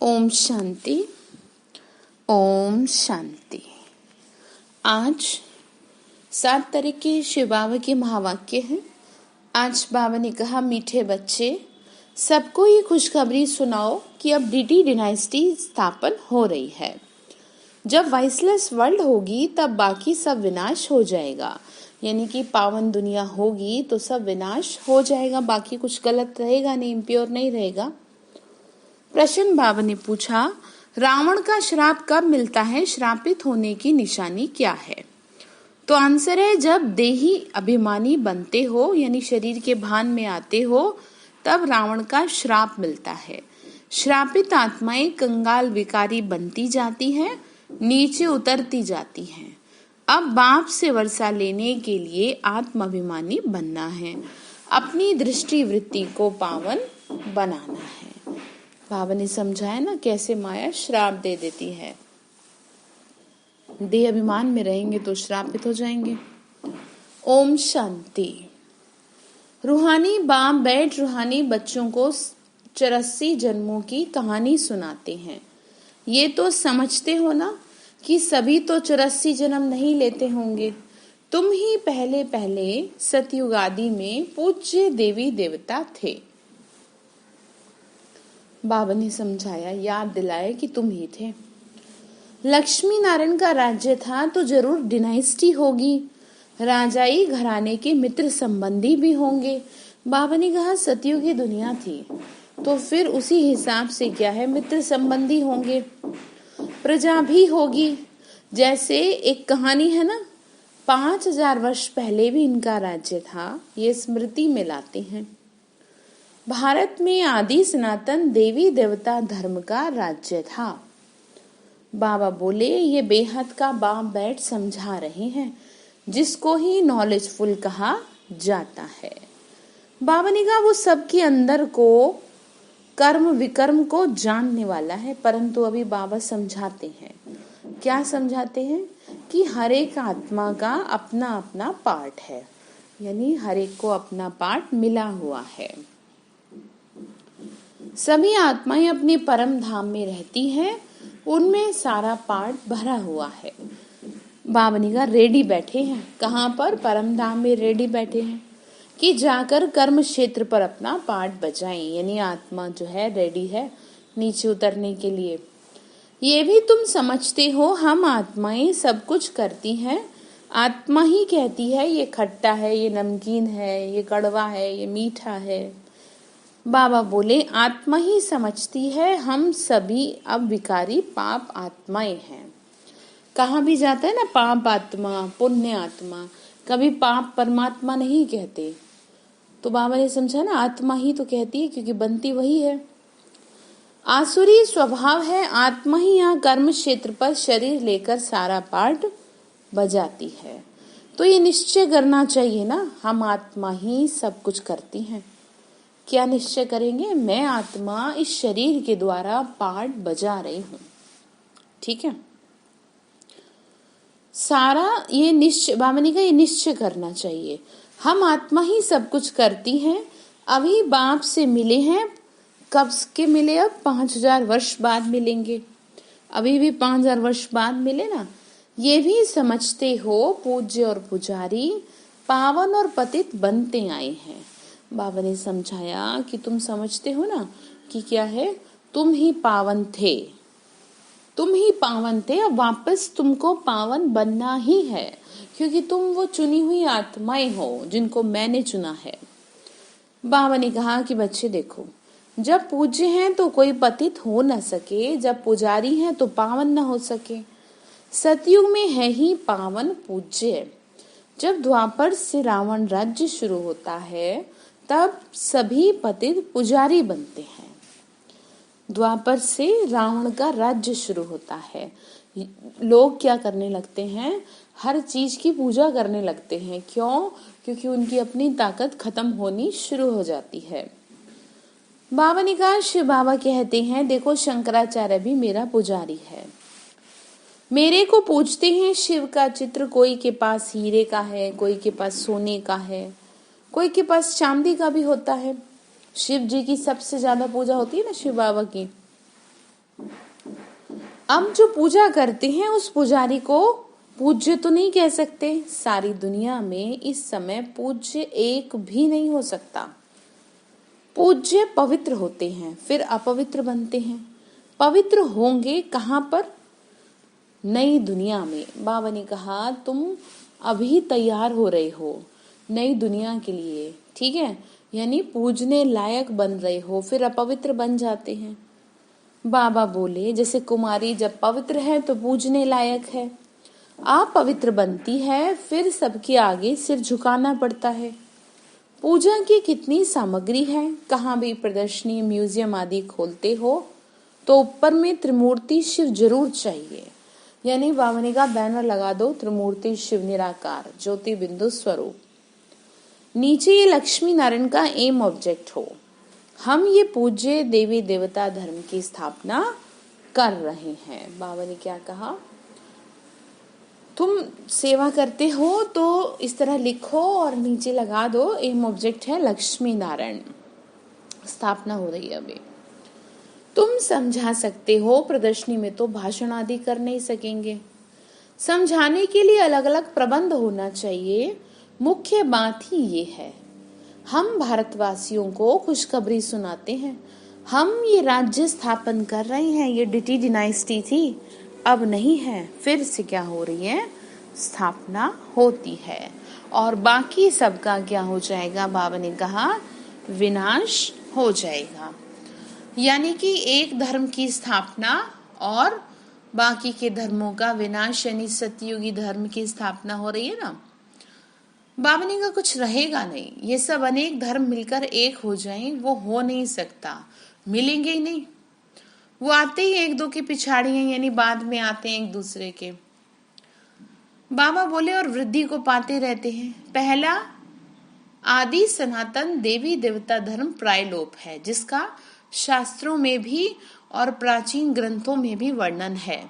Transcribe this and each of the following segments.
ओम शांति। ओम शांति। आज 7 तारीख के शिव बाबा के महावाक्य हैं। आज बाबा ने कहा, मीठे बच्चे, सबको ये खुशखबरी सुनाओ कि अब डीडी डिनाइस्टी स्थापन हो रही है। जब वाइसलेस वर्ल्ड होगी तब बाकी सब विनाश हो जाएगा, यानी कि पावन दुनिया होगी तो सब विनाश हो जाएगा, बाकी कुछ गलत रहेगा नहीं, इम्प्योर नहीं रहेगा। प्रश्न बाबा ने पूछा, रावण का श्राप कब मिलता है? श्रापित होने की निशानी क्या है? तो आंसर है, जब देही अभिमानी बनते हो, यानी शरीर के भान में आते हो, तब रावण का श्राप मिलता है। श्रापित आत्माएं कंगाल विकारी बनती जाती हैं, नीचे उतरती जाती हैं। अब बाप से वर्षा लेने के लिए आत्माभिमानी बनना है, अपनी दृष्टि वृत्ति को पावन बनाना है। बाबा ने समझाया ना कैसे माया श्राप दे देती है। देह अभिमान में रहेंगे तो श्रापित हो जाएंगे। ओम शांति। रूहानी बाप बैठ रूहानी बच्चों को 84 जन्मों की कहानी सुनाते हैं। ये तो समझते हो ना कि सभी तो 84 जन्म नहीं लेते होंगे। तुम ही पहले पहले सतयुग आदि में पूज्य देवी देवता थे। बाबा ने समझाया, याद दिलाया कि तुम ही थे। लक्ष्मी नारायण का राज्य था तो जरूर डिनाइस्टी होगी, राजाई घराने के मित्र संबंधी भी होंगे। बाबा ने कहा, सतयुग की दुनिया थी तो फिर उसी हिसाब से क्या है, मित्र संबंधी होंगे, प्रजा भी होगी। जैसे एक कहानी है ना, 5000 वर्ष पहले भी इनका राज्य था, ये स्मृति में लाते हैं। भारत में आदि सनातन देवी देवता धर्म का राज्य था। बाबा बोले, ये बेहद का बाप बैठ समझा रहे हैं, जिसको ही नॉलेजफुल कहा जाता है। बाबा ने कहा, वो सबके अंदर को कर्म विकर्म को जानने वाला है, परंतु अभी बाबा समझाते हैं। क्या समझाते हैं? कि हर एक आत्मा का अपना अपना पार्ट है, यानी हर एक को अपना पार्ट मिला हुआ है। सभी आत्माएं अपने परम धाम में रहती हैं, उनमें सारा पार्ट भरा हुआ है। बाबा ने कहा, रेडी बैठे हैं। कहाँ पर? परम धाम में रेडी बैठे हैं कि जाकर कर्म क्षेत्र पर अपना पार्ट बजाएं, यानी आत्मा जो है रेडी है नीचे उतरने के लिए। ये भी तुम समझते हो, हम आत्माएं सब कुछ करती हैं। आत्मा ही कहती है ये खट्टा है, ये नमकीन है, ये कड़वा है, ये मीठा है। बाबा बोले, आत्मा ही समझती है, हम सभी अब विकारी पाप आत्माएं हैं। कहाँ भी जाता है ना, पाप आत्मा, पुण्य आत्मा, कभी पाप परमात्मा नहीं कहते। तो बाबा ने समझा ना, आत्मा ही तो कहती है, क्योंकि बनती वही है। आसुरी स्वभाव है, आत्मा ही यहाँ कर्म क्षेत्र पर शरीर लेकर सारा पार्ट बजाती है। तो ये निश्चय करना चाहिए ना, हम आत्मा ही सब कुछ करती हैं। क्या निश्चय करेंगे? मैं आत्मा इस शरीर के द्वारा पार्ट बजा रही हूँ। ठीक है, सारा ये निश्चय, बाबा का ये निश्चय करना चाहिए, हम आत्मा ही सब कुछ करती हैं। अभी बाप से मिले हैं, कब के मिले? अब 5000 वर्ष बाद मिलेंगे। अभी भी 5000 वर्ष बाद मिले ना। ये भी समझते हो, पूज्य और पुजारी पावन और पतित बनते आए हैं। बाबा ने समझाया कि तुम समझते हो ना कि क्या है, तुम ही पावन थे, तुम ही पावन थे, अब वापस तुमको पावन बनना ही है, क्योंकि तुम वो चुनी हुई आत्माएं हो जिनको मैंने चुना है। बाबा ने कहा कि बच्चे देखो, जब पूज्य हैं तो कोई पतित हो न सके, जब पुजारी हैं तो पावन न हो सके। सतयुग में है ही पावन पूज्य। जब द्वापर से रावण राज्य शुरू होता है तब सभी पतित पुजारी बनते हैं। द्वापर से रावण का राज्य शुरू होता है। लोग क्या करने लगते हैं? हर चीज की पूजा करने लगते हैं। क्यों? क्योंकि उनकी अपनी ताकत खत्म होनी शुरू हो जाती है। बाबा ने कहा, शिव बाबा कहते हैं, देखो शंकराचार्य भी मेरा पुजारी है, मेरे को पूजते हैं। शिव का चित्र कोई के पास हीरे का है, कोई के पास सोने का है, कोई के पास चांदी का भी होता है। शिव जी की सबसे ज्यादा पूजा होती है ना शिव बाबा की। हम जो पूजा करते हैं उस पुजारी को पूज्य तो नहीं कह सकते। सारी दुनिया में इस समय पूज्य एक भी नहीं हो सकता। पूज्य पवित्र होते हैं, फिर अपवित्र बनते हैं। पवित्र होंगे कहाँ पर? नई दुनिया में। बाबा ने कहा तुम अभी तैयार हो रहे हो नई दुनिया के लिए, ठीक है, यानी पूजने लायक बन रहे हो, फिर अपवित्र बन जाते हैं। बाबा बोले जैसे कुमारी जब पवित्र है तो पूजने लायक है, आप पवित्र बनती है फिर सबके आगे सिर झुकाना पड़ता है। पूजा की कितनी सामग्री है, कहाँ भी प्रदर्शनी म्यूजियम आदि खोलते हो तो ऊपर में त्रिमूर्ति शिव जरूर चाहिए, यानी बावनी का बैनर लगा दो, त्रिमूर्ति शिव निराकार ज्योति बिंदु स्वरूप। नीचे ये लक्ष्मी नारायण का एम ऑब्जेक्ट हो। हम ये पूज्य देवी देवता धर्म की स्थापना कर रहे हैं। बाबा ने क्या कहा, तुम सेवा करते हो तो इस तरह लिखो और नीचे लगा दो, एम ऑब्जेक्ट है लक्ष्मी नारायण, स्थापना हो रही है अभी। तुम समझा सकते हो, प्रदर्शनी में तो भाषण आदि कर नहीं सकेंगे, समझाने के लिए अलग अलग प्रबंध होना चाहिए। मुख्य बात ही ये है, हम भारतवासियों को खुशखबरी सुनाते हैं। हम ये राज्य स्थापन कर रहे हैं, ये डिटी डिनाइस्टी थी, अब नहीं है, फिर से क्या हो रही है, स्थापना होती है। और बाकी सबका क्या हो जाएगा, बाबा ने कहा विनाश हो जाएगा। यानी कि एक धर्म की स्थापना और बाकी के धर्मों का विनाश, यानी सतयुगी धर्म की स्थापना हो रही है ना। बाबा ने का कुछ रहेगा नहीं, ये सब अनेक धर्म मिलकर एक हो जाएं, वो हो नहीं सकता, मिलेंगे ही नहीं। वो आते ही एक दो की पिछाड़ी हैं, यानी बाद में आते हैं एक दूसरे के। बाबा बोले और वृद्धि को पाते रहते हैं। पहला आदि सनातन देवी देवता धर्म प्रायलोप है, जिसका शास्त्रों में भी और प्राचीन ग्रंथों में भी वर्णन है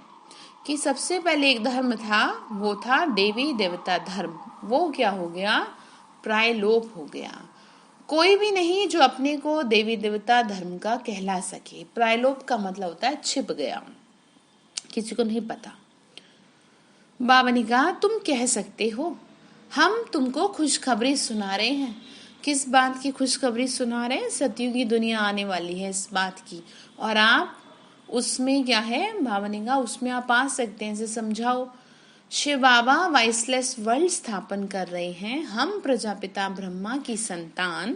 कि सबसे पहले एक धर्म था, वो था देवी देवता धर्म। वो क्या हो गया, प्रायलोप हो गया। कोई भी नहीं जो अपने को देवी देवता धर्म का कहला सके। प्रायलोप का मतलब होता है छिप गया, किसी को नहीं पता। बाबा ने कहा तुम कह सकते हो, हम तुमको खुशखबरी सुना रहे हैं। किस बात की खुशखबरी सुना रहे हैं? सतयुगी दुनिया आने वाली है इस बात की, और आप उसमें क्या है, बाबा ने कहा उसमें आप आ सकते हैं, इसे समझाओ। शिव बाबा वाइसलेस वर्ल्ड स्थापन कर रहे हैं। हम प्रजापिता ब्रह्मा की संतान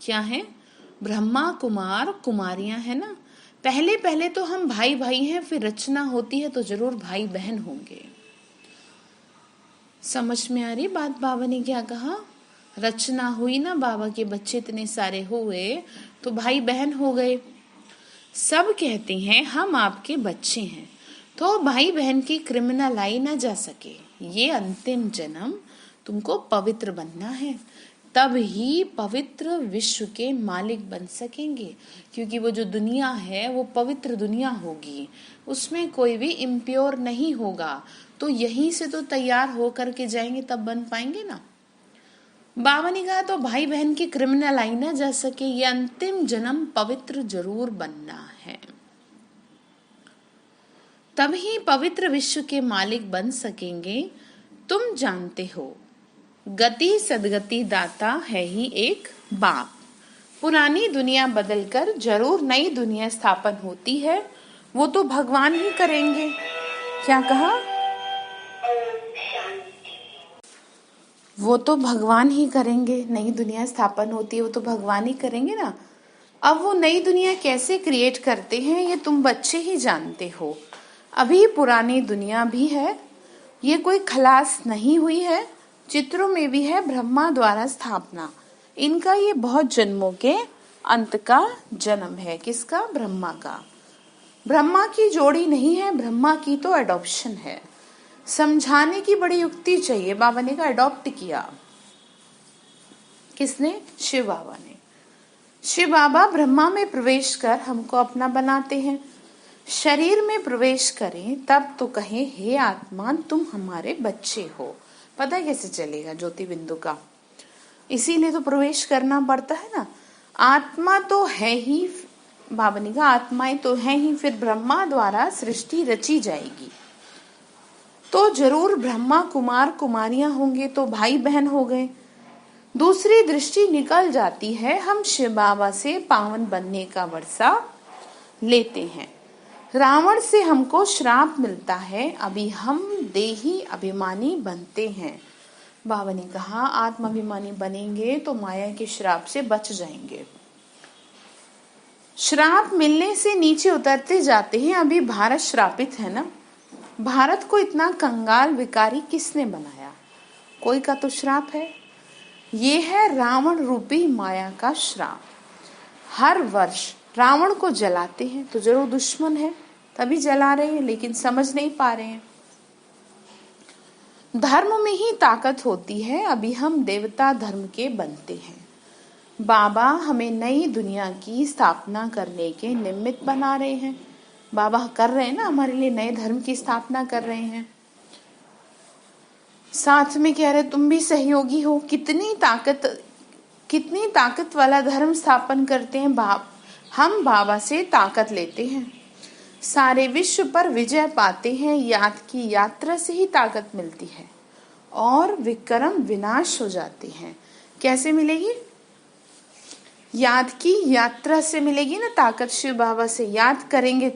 क्या है, ब्रह्मा कुमार कुमारियां है ना। पहले पहले तो हम भाई भाई हैं, फिर रचना होती है तो जरूर भाई बहन होंगे। समझ में आ रही बात? बाबा ने क्या कहा, रचना हुई ना, बाबा के बच्चे इतने सारे हुए तो भाई बहन हो गए। सब कहते हैं हम आपके बच्चे हैं, तो भाई बहन की क्रिमिनल आई ना जा सके। ये अंतिम जन्म तुमको पवित्र बनना है, तब ही पवित्र विश्व के मालिक बन सकेंगे। क्योंकि वो जो दुनिया है वो पवित्र दुनिया होगी, उसमें कोई भी इम्प्योर नहीं होगा। तो यहीं से तो तैयार हो करके जाएंगे, तब बन पाएंगे ना। बाबा ने कहा तो भाई बहन की क्रिमिनल आई ना जा सके, ये अंतिम जन्म पवित्र जरूर बनना है, तब ही पवित्र विश्व के मालिक बन सकेंगे। तुम जानते हो गति सदगति दाता है ही एक बाप। पुरानी दुनिया बदलकर जरूर नई दुनिया स्थापन होती है, वो तो भगवान ही करेंगे। क्या कहा, वो तो भगवान ही करेंगे। नई दुनिया स्थापन होती है वो तो भगवान ही करेंगे ना। अब वो नई दुनिया कैसे क्रिएट करते हैं ये तुम बच्चे ही जानते हो। अभी पुरानी दुनिया भी है, ये कोई खलास नहीं हुई है। चित्रों में भी है ब्रह्मा द्वारा स्थापना। इनका ये बहुत जन्मों के अंत का जन्म है। किसका? ब्रह्मा का। ब्रह्मा की जोड़ी नहीं है, ब्रह्मा की तो एडॉप्शन है। समझाने की बड़ी युक्ति चाहिए। बाबा ने का अडॉप्ट किया किसने? शिव बाबा ने। शिव बाबा ब्रह्मा में प्रवेश कर हमको अपना बनाते हैं। शरीर में प्रवेश करें तब तो कहें हे आत्मा तुम हमारे बच्चे हो। पता है कैसे चलेगा? ज्योति बिंदु का। इसीलिए तो प्रवेश करना पड़ता है ना। आत्मा तो है ही बाबा ने कहा आत्माएं तो हैं ही, फिर ब्रह्मा द्वारा सृष्टि रची जाएगी तो जरूर ब्रह्मा कुमार कुमारियां होंगे, तो भाई बहन हो गए। दूसरी दृष्टि निकल जाती है, हम शिव बाबा से पावन बनने का वर्षा लेते हैं। रावण से हमको श्राप मिलता है, अभी हम देही अभिमानी बनते हैं। बाबा ने कहा आत्माभिमानी बनेंगे तो माया के श्राप से बच जाएंगे। श्राप मिलने से नीचे उतरते जाते हैं। अभी भारत श्रापित है ना, भारत को इतना कंगाल विकारी किसने बनाया? कोई का तो श्राप है। ये है रावण रूपी माया का श्राप। हर वर्ष रावण को जलाते हैं तो जरूर दुश्मन है, तभी जला रहे हैं, लेकिन समझ नहीं पा रहे हैं। धर्म में ही ताकत होती है, अभी हम देवता धर्म के बनते हैं। बाबा हमें नई दुनिया की स्थापना करने के निमित्त बना रहे हैं। बाबा कर रहे हैं ना, हमारे लिए नए धर्म की स्थापना कर रहे हैं। साथ में कह रहे तुम भी सहयोगी हो। कितनी ताकत वाला धर्म स्थापन करते हैं हम बाबा से ताकत लेते हैं, सारे विश्व पर विजय पाते हैं। याद की यात्रा से ही ताकत मिलती है और विक्रम विनाश हो जाते हैं। कैसे मिलेगी? याद की यात्रा से मिलेगी ना ताकत, शिव बाबा से याद करेंगे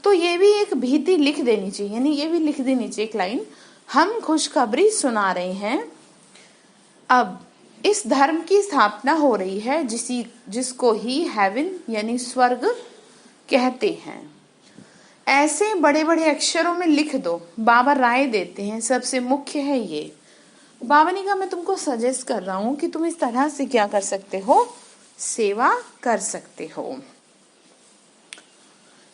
तो ये भी एक भीति लिख देनी चाहिए, यानी ये भी लिख देनी चाहिए एक लाइन, हम खुशखबरी सुना रहे हैं। अब इस धर्म की स्थापना हो रही है जिसको ही हेवन यानी स्वर्ग कहते हैं। ऐसे बड़े बड़े अक्षरों में लिख दो। बाबा राय देते हैं, सबसे मुख्य है ये। बाबा ने कहा मैं तुमको सजेस्ट कर रहा हूं कि तुम इस तरह से क्या कर सकते हो, सेवा कर सकते हो।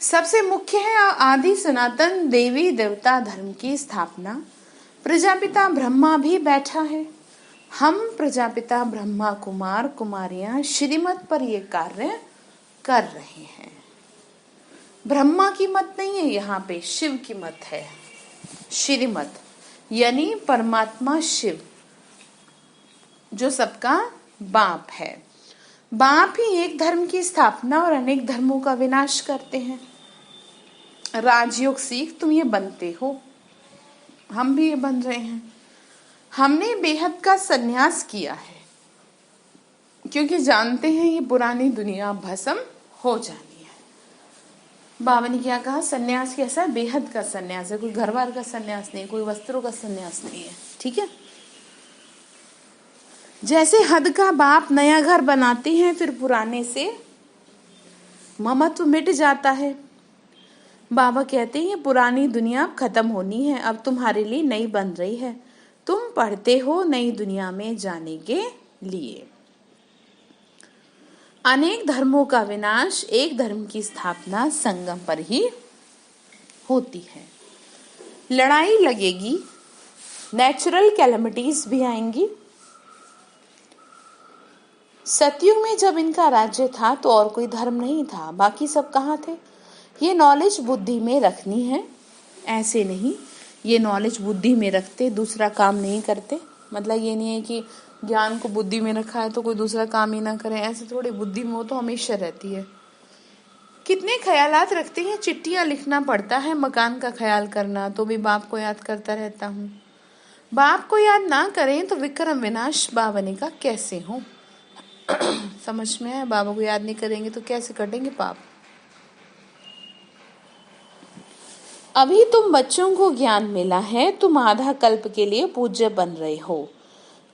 सबसे मुख्य है आदि सनातन देवी देवता धर्म की स्थापना। प्रजापिता ब्रह्मा भी बैठा है। हम प्रजापिता ब्रह्मा कुमार कुमारियां श्रीमत पर ये कार्य कर रहे हैं। ब्रह्मा की मत नहीं है, यहाँ पे शिव की मत है। श्रीमत यानी परमात्मा शिव जो सबका बाप है। बाप ही एक धर्म की स्थापना और अनेक धर्मों का विनाश करते हैं। राजयोग सीख तुम ये बनते हो, हम भी ये बन रहे हैं। हमने बेहद का सन्यास किया है क्योंकि जानते हैं ये पुरानी दुनिया भस्म हो जानी है। बाबा ने क्या कहा? सन्यास कैसा है? बेहद का सन्यास है, कोई घर बार का सन्यास नहीं, कोई वस्त्रों का सन्यास नहीं है। ठीक है, जैसे हद का बाप नया घर बनाते हैं फिर पुराने से ममत्व मिट जाता है। बाबा कहते हैं ये पुरानी दुनिया अब खत्म होनी है, अब तुम्हारे लिए नई बन रही है। तुम पढ़ते हो नई दुनिया में जाने के लिए। अनेक धर्मों का विनाश, एक धर्म की स्थापना संगम पर ही होती है। लड़ाई लगेगी, नेचुरल कैलेमिटीज भी आएंगी। सतयुग में जब इनका राज्य था तो और कोई धर्म नहीं था, बाकी सब कहाँ थे? ये नॉलेज बुद्धि में रखनी है, ऐसे नहीं ये नॉलेज बुद्धि में रखते दूसरा काम नहीं करते। मतलब ये नहीं है कि ज्ञान को बुद्धि में रखा है तो कोई दूसरा काम ही ना करे, ऐसे थोड़ी। बुद्धि में वो तो हमेशा रहती है। कितने ख्यालात रखते हैं, चिट्ठियां लिखना पड़ता है, मकान का ख्याल करना, तो भी बाप को याद करता रहता हूँ। बाप को याद ना करें तो विक्रम विनाश बाबा का कैसे हो? समझ में है? बाबा को याद नहीं करेंगे तो कैसे कटेंगे पाप? अभी तुम बच्चों को ज्ञान मिला है, तुम आधा कल्प के लिए पूज्य बन रहे हो।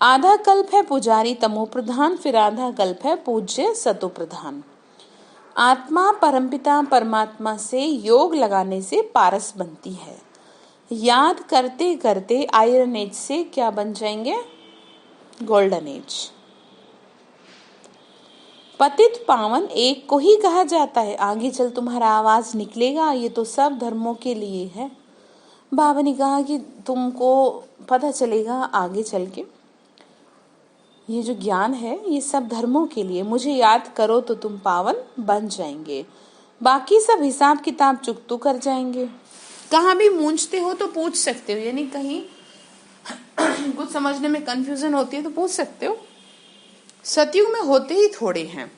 आधा कल्प है पुजारी तमो प्रधान, फिर आधा कल्प है पूज्य सतो प्रधान। आत्मा परमपिता परमात्मा से योग लगाने से पारस बनती है। याद करते करते आयरन एज से क्या बन जाएंगे? Golden age. पतित पावन एक को ही कहा जाता है। आगे चल तुम्हारा आवाज निकलेगा, ये तो सब धर्मों के लिए है। बाबा ने कहा कि तुमको पता चलेगा आगे चल के, ये जो ज्ञान है ये सब धर्मों के लिए। मुझे याद करो तो तुम पावन बन जाएंगे, बाकी सब हिसाब किताब चुकतू कर जाएंगे। कहाँ भी मूंझते हो तो पूछ सकते हो, यानी कहीं कुछ समझने में कंफ्यूजन होती है तो पूछ सकते हो। सतयुग में होते ही थोड़े हैं।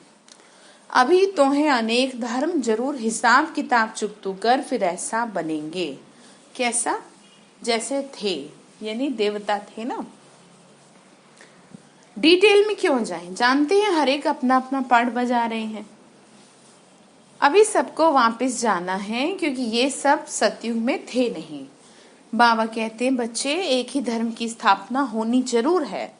अभी तो है अनेक धर्म, जरूर हिसाब किताब चुकतू कर, फिर ऐसा बनेंगे। कैसा? जैसे थे, यानी देवता थे ना। डिटेल में क्यों जाएं, जानते हैं हर एक अपना अपना पार्ट बजा रहे हैं। अभी सबको वापस जाना है, क्योंकि ये सब सतयुग में थे नहीं। बाबा कहते हैं बच्चे, एक ही धर्म की स्थापना होनी जरूर है,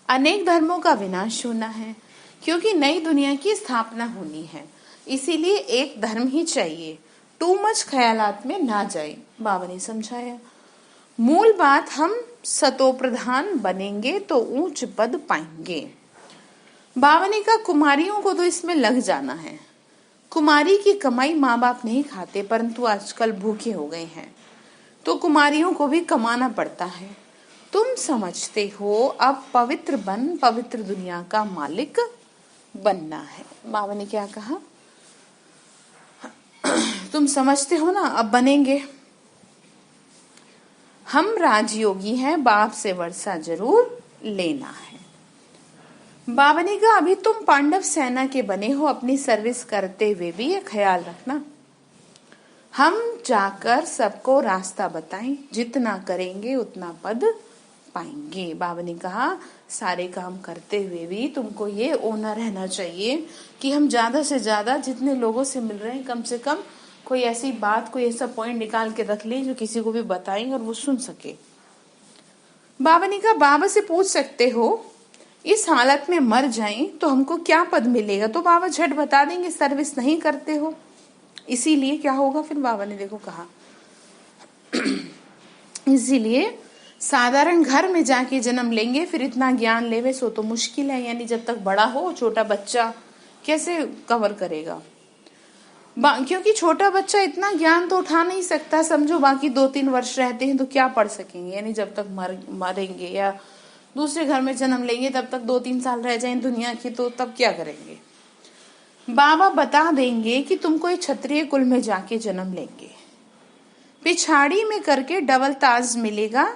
अनेक धर्मों का विनाश होना है, क्योंकि नई दुनिया की स्थापना होनी है। इसीलिए एक धर्म ही चाहिए, टू मच ख्यालात में ना जाए। बाबा ने समझाया, मूल बात, हम सतो प्रधान बनेंगे तो ऊंच पद पाएंगे। बाबा ने कहा कुमारियों को तो इसमें लग जाना है। कुमारी की कमाई माँ बाप नहीं खाते, परंतु आजकल भूखे हो गए हैं, तो कुमारियों को भी कमाना पड़ता है। तुम समझते हो, अब पवित्र बन, पवित्र दुनिया का मालिक बनना है। बाबा ने क्या कहा? तुम समझते हो ना, अब बनेंगे। हम राजयोगी हैं, बाप से वर्षा जरूर लेना है। बाबा ने कहा अभी तुम पांडव सेना के बने हो, अपनी सर्विस करते हुए भी ये ख्याल रखना, हम जाकर सबको रास्ता बताएं, जितना करेंगे उतना पद पाएंगे। बाबा ने कहा सारे काम करते हुए भी तुमको ये ओना रहना चाहिए कि हम ज्यादा से ज्यादा जितने लोगों से मिल रहे हैं, कम से कम कोई ऐसी बात, कोई ऐसा पॉइंट निकाल के रख ले जो किसी को भी बताएं और वो सुन सके। बाबा ने कहा बाबा से पूछ सकते हो, इस हालत में मर जाएं तो हमको क्या पद मिलेगा? तो बाबा झट बता देंगे, सर्विस नहीं करते हो। इसीलिए क्या होगा फिर? बाबा ने देखो कहा इसीलिए साधारण घर में जाके जन्म लेंगे, फिर इतना ज्ञान लेवे सो तो मुश्किल है। यानी जब तक बड़ा हो, छोटा बच्चा कैसे कवर करेगा? क्योंकि छोटा बच्चा इतना ज्ञान तो उठा नहीं सकता। समझो बाकी 2-3 वर्ष रहते हैं तो क्या पढ़ सकेंगे? यानी जब तक मरेंगे या दूसरे घर में जन्म लेंगे, तब तक 2-3 साल रह जाएं दुनिया की, तो तब क्या करेंगे? बाबा बता देंगे कि तुमको ये क्षत्रिय कुल में जाके जन्म लेंगे, पिछाड़ी में करके डबल ताज मिलेगा,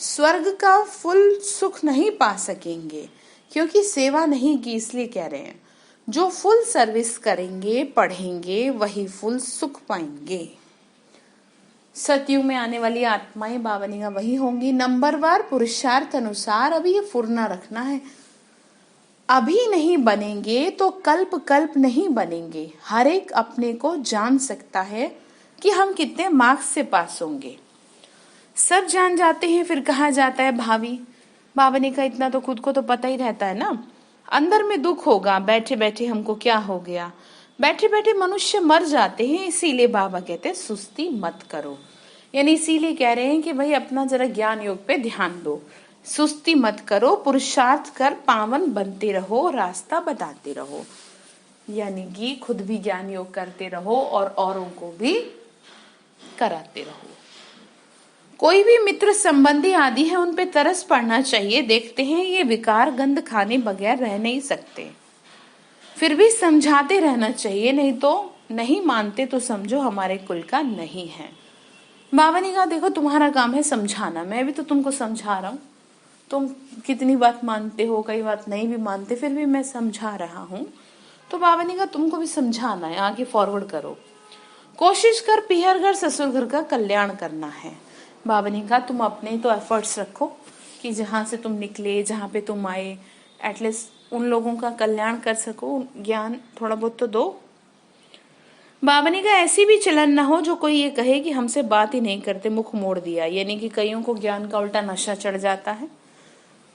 स्वर्ग का फुल सुख नहीं पा सकेंगे, क्योंकि सेवा नहीं की। इसलिए कह रहे हैं जो फुल सर्विस करेंगे, पढ़ेंगे, वही फुल सुख पाएंगे। सतयुग में आने वाली आत्माएं बाबा ने कहा वही होंगी। नंबरवार पुरुषार्थ अनुसार अभी ये फुरना रखना है, अभी नहीं बनेंगे तो कल्प कल्प नहीं बनेंगे। हर एक अपने को जान सकता है कि हम कितने मार्क्स से पास होंगे। सब जान जाते हैं, फिर कहा जाता है भावी। बाबा ने कहा इतना तो खुद को तो पता ही रहता है ना, अंदर में दुख होगा, बैठे बैठे हमको क्या हो गया। बैठे बैठे मनुष्य मर जाते हैं। इसीलिए बाबा कहते हैं सुस्ती मत करो, यानी इसीलिए कह रहे हैं कि भाई अपना जरा ज्ञान योग पे ध्यान दो, सुस्ती मत करो, पुरुषार्थ कर पावन बनते रहो, रास्ता बताते रहो। यानी कि खुद भी ज्ञान योग करते रहो और औरों को भी कराते रहो। कोई भी मित्र संबंधी आदि है, उन पे तरस पड़ना चाहिए। देखते हैं ये विकार गंध खाने बगैर रह नहीं सकते, फिर भी समझाते रहना चाहिए, नहीं तो नहीं मानते तो समझो हमारे कुल का नहीं है। बाबा ने कहा देखो तुम्हारा काम है समझाना, मैं भी तो तुमको समझा रहा हूँ। तुम कितनी बात मानते हो, कई बात नहीं भी मानते, फिर भी मैं समझा रहा हूँ। तो बाबा ने कहा तुमको भी समझाना है, आगे फॉरवर्ड करो, कोशिश कर पीहर घर ससुर घर का कल्याण करना है। बाबा ने कहा तुम अपने तो एफर्ट्स रखो कि जहाँ से तुम निकले, जहाँ पे तुम आए, एटलीस्ट उन लोगों का कल्याण कर सको, ज्ञान थोड़ा बहुत तो दो। बाबा ने कहा ऐसी भी चलन ना हो जो कोई ये कहे कि हमसे बात ही नहीं करते, मुख मोड़ दिया। यानी कि कईयों को ज्ञान का उल्टा नशा चढ़ जाता है,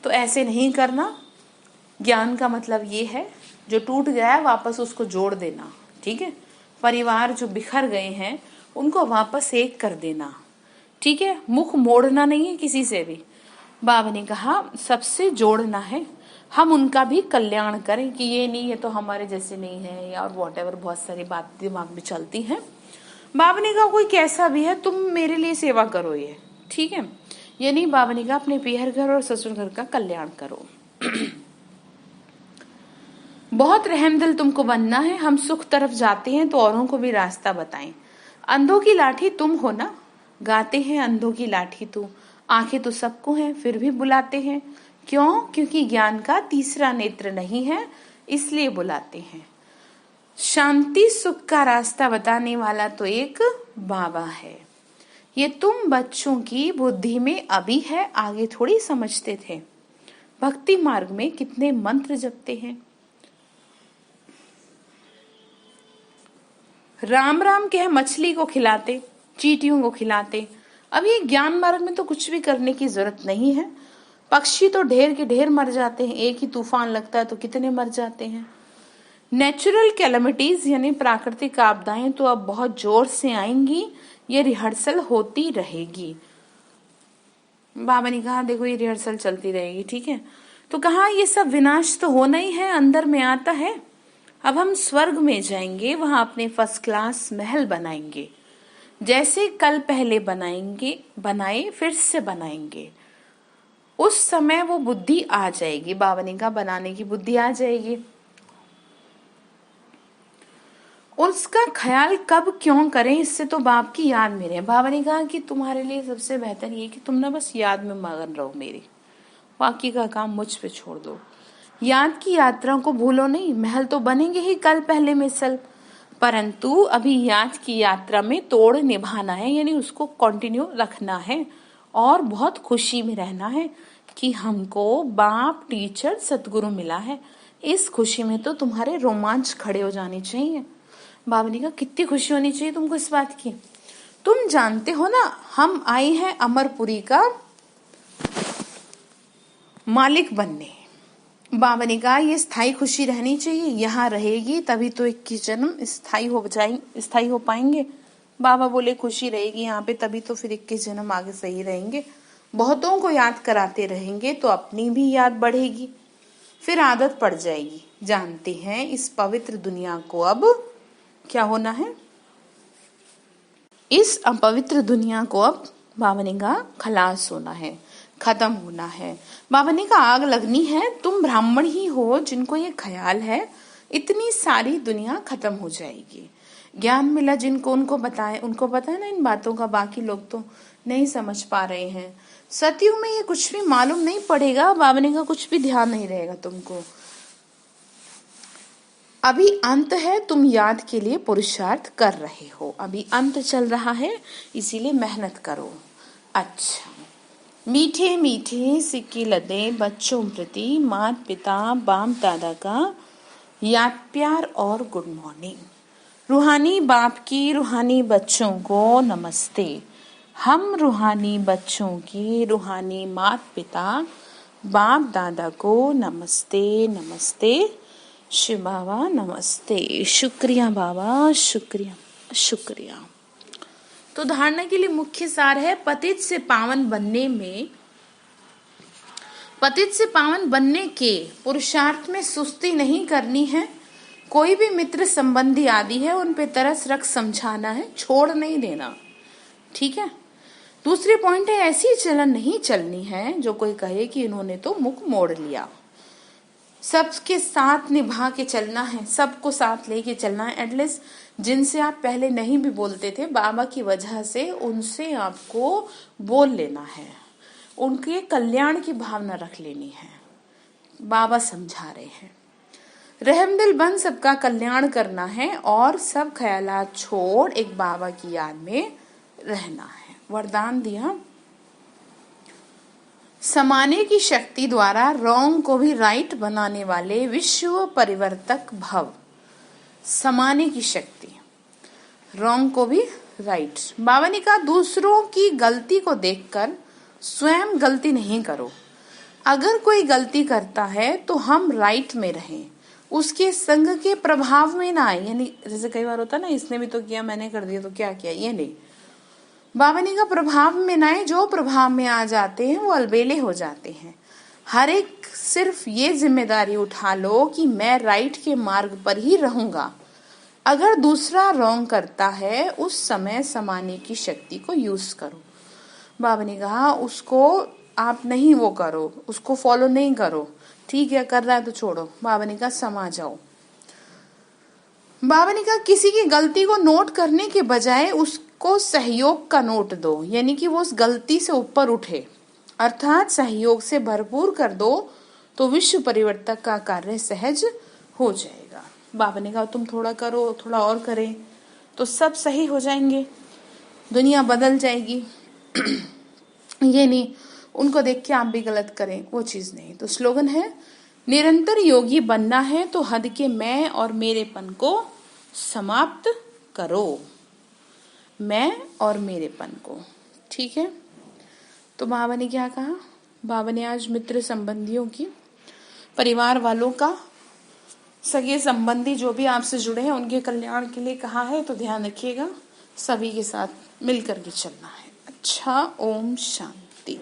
तो ऐसे नहीं करना। ज्ञान का मतलब ये है जो टूट गया है वापस उसको जोड़ देना, ठीक है। परिवार जो बिखर गए हैं उनको वापस एक कर देना, ठीक है। मुख मोड़ना नहीं है किसी से भी। बाबा ने कहा सबसे जोड़ना है, हम उनका भी कल्याण करें कि ये नहीं, ये तो हमारे जैसे नहीं है, या और व्हाटएवर बहुत सारी बात दिमाग में चलती हैं। बाबा ने कहा कोई कैसा भी है तुम मेरे लिए सेवा करो, ये ठीक है। ये नहीं, बाबा ने कहा अपने पीहर घर और ससुर घर का कल्याण करो। बहुत रहमदिल तुमको बनना है। हम सुख तरफ जाते हैं तो औरों को भी रास्ता बताएं। अंधों की लाठी तुम हो ना, गाते हैं अंधों की लाठी तू, आंखें तो सबको हैं फिर भी बुलाते हैं। क्यों? क्योंकि ज्ञान का तीसरा नेत्र नहीं है, इसलिए बुलाते हैं। शांति सुख का रास्ता बताने वाला तो एक बाबा है। ये तुम बच्चों की बुद्धि में अभी है, आगे थोड़ी समझते थे। भक्ति मार्ग में कितने मंत्र जपते हैं। राम राम कह मछली को खिलाते, चींटियों को खिलाते। अब ये ज्ञान मार्ग में तो कुछ भी करने की जरूरत नहीं है। पक्षी तो ढेर के ढेर मर जाते हैं, एक ही तूफान लगता है तो कितने मर जाते हैं। नेचुरल कैलेमिटीज यानी प्राकृतिक आपदाएं तो अब बहुत जोर से आएंगी, ये रिहर्सल होती रहेगी। बाबा ने कहा देखो ये रिहर्सल चलती रहेगी, ठीक है। तो कहा ये सब विनाश तो होना ही है, अंदर में आता है। अब हम स्वर्ग में जाएंगे, वहां अपने फर्स्ट क्लास महल बनाएंगे, जैसे कल पहले बनाए फिर से बनाएंगे। उस समय वो बुद्धि आ जाएगी, बाबा ने कहा बनाने की बुद्धि आ जाएगी। उसका ख्याल कब क्यों करें, इससे तो बाप की याद में रहे। बाबा ने कहा कि तुम्हारे लिए सबसे बेहतर ये कि तुम ना बस याद में मगन रहो मेरी, बाकी का काम मुझ पे छोड़ दो। याद की यात्रा को भूलो नहीं। महल तो बनेंगे ही कल पहले मिसल, परंतु अभी याद की यात्रा में तोड़ निभाना है, यानी उसको कंटिन्यू रखना है और बहुत खुशी में रहना है कि हमको बाप टीचर सतगुरु मिला है। इस खुशी में तो तुम्हारे रोमांच खड़े हो जाने चाहिए। बाबा ने कहा कितनी खुशी होनी चाहिए तुमको इस बात की। तुम जानते हो ना हम आए हैं अमरपुरी का मालिक बनने। बाबा ने कहा ये स्थायी खुशी रहनी चाहिए, यहाँ रहेगी तभी तो 21 जन्म स्थायी हो पाएंगे। बाबा बोले खुशी रहेगी यहाँ पे तभी तो फिर 21 जन्म आगे सही रहेंगे। बहुतों को याद कराते रहेंगे तो अपनी भी याद बढ़ेगी, फिर आदत पड़ जाएगी। जानते हैं इस पवित्र दुनिया को अब क्या होना है, इस अपवित्र दुनिया को अब बाबा ने कहा खलास होना है, खत्म होना है। बाबा ने कहा आग लगनी है। तुम ब्राह्मण ही हो जिनको ये ख्याल है, इतनी सारी दुनिया खत्म हो जाएगी। ज्ञान मिला जिनको उनको बताए, उनको पता है ना इन बातों का, बाकी लोग तो नहीं समझ पा रहे हैं। सतयुग में ये कुछ भी मालूम नहीं पड़ेगा। बाबा ने कहा कुछ भी ध्यान नहीं रहेगा तुमको। अभी अंत है, तुम याद के लिए पुरुषार्थ कर रहे हो, अभी अंत चल रहा है इसीलिए मेहनत करो। अच्छा, मीठे मीठे सिक्के लदे बच्चों प्रति माता पिता बाप दादा का याद प्यार और गुड मॉर्निंग। रूहानी बाप की रूहानी बच्चों को नमस्ते। हम रूहानी बच्चों की रूहानी माता पिता बाप दादा को नमस्ते नमस्ते। शिव बाबा नमस्ते। शुक्रिया बाबा, शुक्रिया शुक्रिया। तो धारणा के लिए मुख्य सार है पतित से पावन बनने के पुरुषार्थ में सुस्ती नहीं करनी है। कोई भी मित्र संबंधी आदि है उन पे तरस रख समझाना है, छोड़ नहीं देना, ठीक है। दूसरी पॉइंट है ऐसी चलन नहीं चलनी है जो कोई कहे कि इन्होंने तो मुख मोड़ लिया। सबके साथ निभा के चलना है, सबको साथ लेके चलना है। एटलीस्ट जिनसे आप पहले नहीं भी बोलते थे, बाबा की वजह से उनसे आपको बोल लेना है, उनके कल्याण की भावना रख लेनी है। बाबा समझा रहे हैं रहमदिल बन सबका कल्याण करना है और सब ख्यालात छोड़ एक बाबा की याद में रहना है। वरदान दिया समाने की शक्ति द्वारा रॉन्ग को भी राइट बनाने वाले विश्व परिवर्तक भव। समाने की शक्ति, रॉन्ग को भी राइट। बाबा ने कहा दूसरों की गलती को देखकर स्वयं गलती नहीं करो। अगर कोई गलती करता है तो हम राइट में रहें, उसके संग के प्रभाव में ना आए। यानी जैसे कई बार होता ना इसने भी तो किया मैंने कर दिया तो क्या किया, ये नहीं। बाबा ने कहा प्रभाव में ना आए, जो प्रभाव में आ जाते हैं वो अलबेले हो जाते हैं। हर एक सिर्फ ये जिम्मेदारी उठा लो कि मैं राइट के मार्ग पर ही रहूंगा। अगर दूसरा रॉन्ग करता है उस समय समाने की शक्ति को यूज करो। बाबा ने कहा उसको आप नहीं वो करो, उसको फॉलो नहीं करो, ठीक है कर रहा है तो छोड़ो। बाबा ने कहा समा जाओ। बाबा ने कहा किसी की गलती को नोट करने के बजाय उसको सहयोग का नोट दो, यानी कि वो उस गलती से ऊपर उठे, अर्थात सहयोग से भरपूर कर दो तो विश्व परिवर्तक का कार्य सहज हो जाएगा। बाबा ने कहा तुम थोड़ा करो, थोड़ा और करें तो सब सही हो जाएंगे, दुनिया बदल जाएगी। ये नहीं उनको देख के आप भी गलत करें, वो चीज नहीं। तो स्लोगन है, निरंतर योगी बनना है तो हद के मैं और मेरेपन को समाप्त करो। मैं और मेरेपन को, ठीक है। तो बाबा ने क्या कहा, बाबा ने आज मित्र संबंधियों की, परिवार वालों का, सगे संबंधी जो भी आपसे जुड़े हैं उनके कल्याण के लिए कहा है। तो ध्यान रखिएगा, सभी के साथ मिलकर के चलना है। अच्छा, ओम शांति।